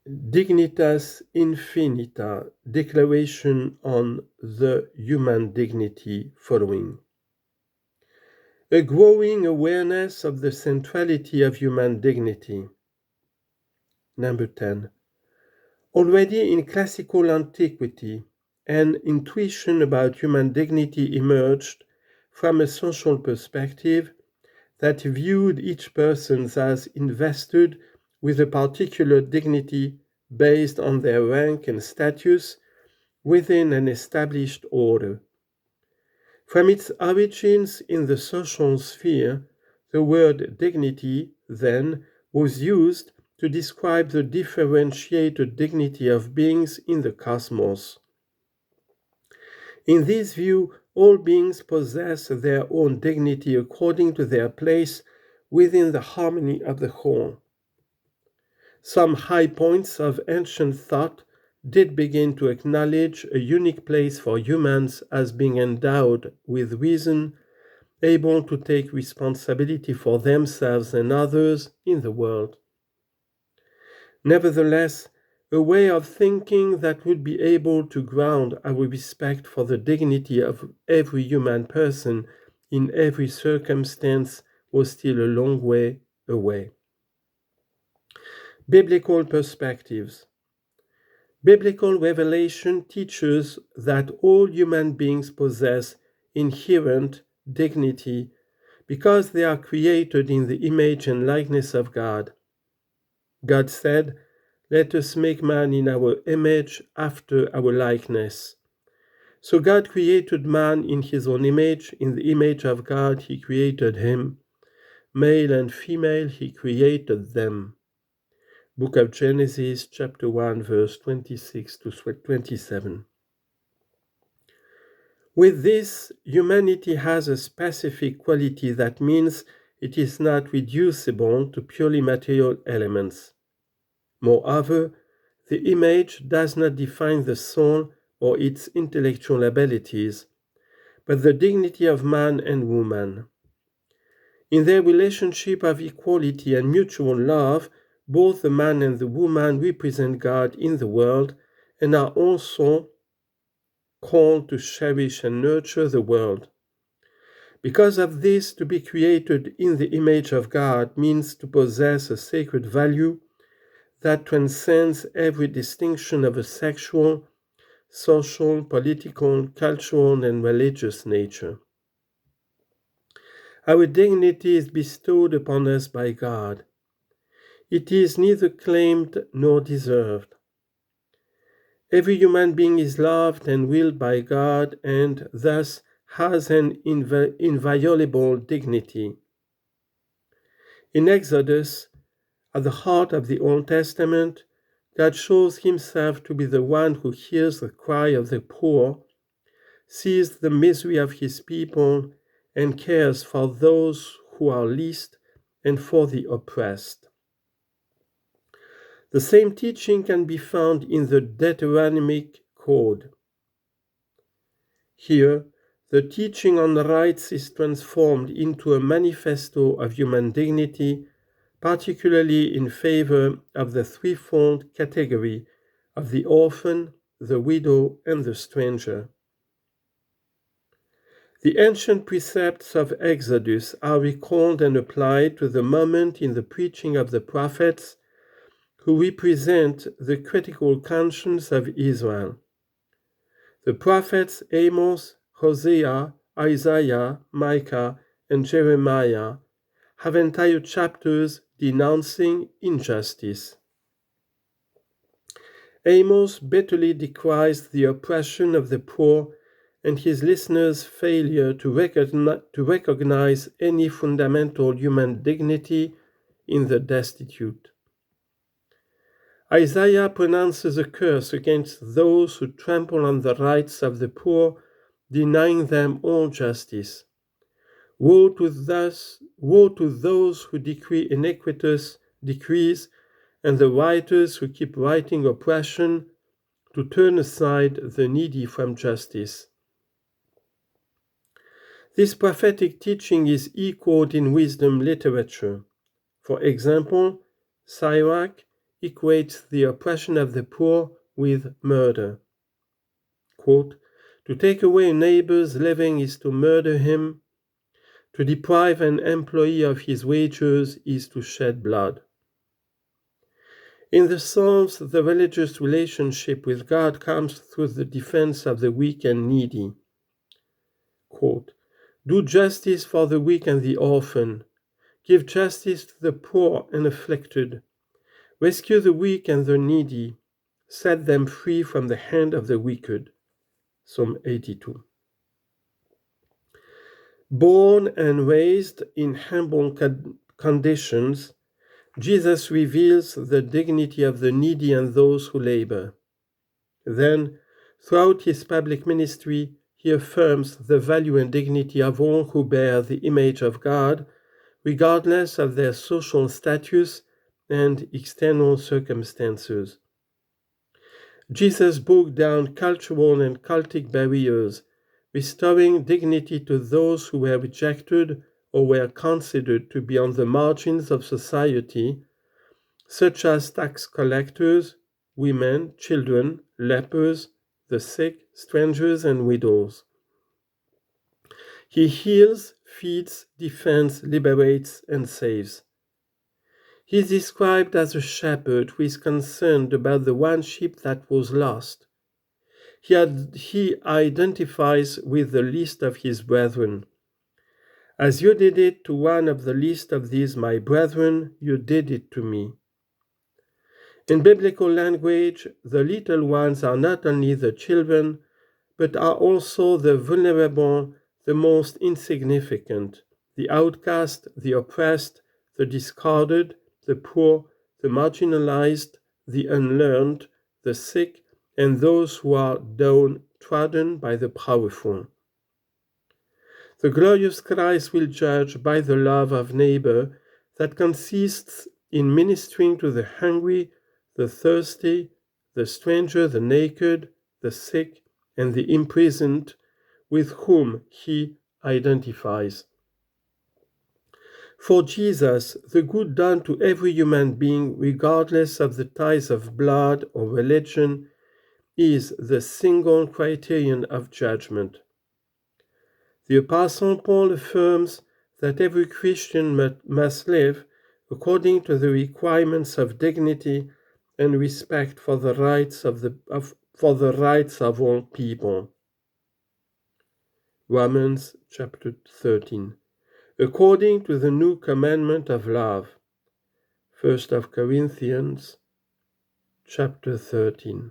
Dignitas Infinita, Declaration on the Human Dignity following. A growing awareness of the centrality of human dignity. Number 10. Already in classical antiquity, an intuition about human dignity emerged from a social perspective that viewed each person as invested with a particular dignity based on their rank and status within an established order. From its origins in the social sphere, the word dignity, then, was used to describe the differentiated dignity of beings in the cosmos. In this view, all beings possess their own dignity according to their place within the harmony of the whole. Some high points of ancient thought did begin to acknowledge a unique place for humans as being endowed with reason, able to take responsibility for themselves and others in the world. Nevertheless, a way of thinking that would be able to ground our respect for the dignity of every human person in every circumstance was still a long way away. Biblical perspectives. Biblical revelation teaches that all human beings possess inherent dignity because they are created in the image and likeness of God. God said, "Let us make man in our image after our likeness." So God created man in his own image. In the image of God he created him. Male and female he created them. Book of Genesis, chapter 1, verse 26 to 27. With this, humanity has a specific quality that means it is not reducible to purely material elements. Moreover, the image does not define the soul or its intellectual abilities, but the dignity of man and woman. In their relationship of equality and mutual love, both the man and the woman represent God in the world and are also called to cherish and nurture the world. Because of this, to be created in the image of God means to possess a sacred value that transcends every distinction of a sexual, social, political, cultural, and religious nature. Our dignity is bestowed upon us by God. It is neither claimed nor deserved. Every human being is loved and willed by God and thus has an inviolable dignity. In Exodus, at the heart of the Old Testament, God shows himself to be the one who hears the cry of the poor, sees the misery of his people, and cares for those who are least and for the oppressed. The same teaching can be found in the Deuteronomic Code. Here, the teaching on rights is transformed into a manifesto of human dignity, particularly in favor of the threefold category of the orphan, the widow, and the stranger. The ancient precepts of Exodus are recalled and applied to the moment in the preaching of the prophets who represent the critical conscience of Israel. The prophets Amos, Hosea, Isaiah, Micah, and Jeremiah have entire chapters denouncing injustice. Amos bitterly decries the oppression of the poor and his listeners' failure to recognize any fundamental human dignity in the destitute. Isaiah pronounces a curse against those who trample on the rights of the poor, denying them all justice. Woe to those who decree iniquitous decrees and the writers who keep writing oppression, to turn aside the needy from justice. This prophetic teaching is echoed in wisdom literature. For example, Sirach equates the oppression of the poor with murder. Quote, "To take away a neighbor's living is to murder him. To deprive an employee of his wages is to shed blood." In the Psalms, the religious relationship with God comes through the defense of the weak and needy. Quote, "Do justice for the weak and the orphan. Give justice to the poor and afflicted. Rescue the weak and the needy. Set them free from the hand of the wicked." Psalm 82. Born and raised in humble conditions, Jesus reveals the dignity of the needy and those who labor. Then, throughout his public ministry, he affirms the value and dignity of all who bear the image of God, regardless of their social status and external circumstances. Jesus broke down cultural and cultic barriers, restoring dignity to those who were rejected or were considered to be on the margins of society, such as tax collectors, women, children, lepers, the sick, strangers, and widows. He heals, feeds, defends, liberates, and saves. He is described as a shepherd who is concerned about the one sheep that was lost. He identifies with the least of his brethren. "As you did it to one of the least of these my brethren, you did it to me." In biblical language, the little ones are not only the children, but are also the vulnerable, the most insignificant, the outcast, the oppressed, the discarded, the poor, the marginalized, the unlearned, the sick, and those who are downtrodden by the powerful. The glorious Christ will judge by the love of neighbor that consists in ministering to the hungry, the thirsty, the stranger, the naked, the sick, and the imprisoned, with whom he identifies. For Jesus, the good done to every human being, regardless of the ties of blood or religion, is the single criterion of judgment. The Apostle Paul affirms that every Christian must live according to the requirements of dignity and respect for the rights of all people. Romans chapter 13. According to the new commandment of love. 1 Corinthians chapter 13.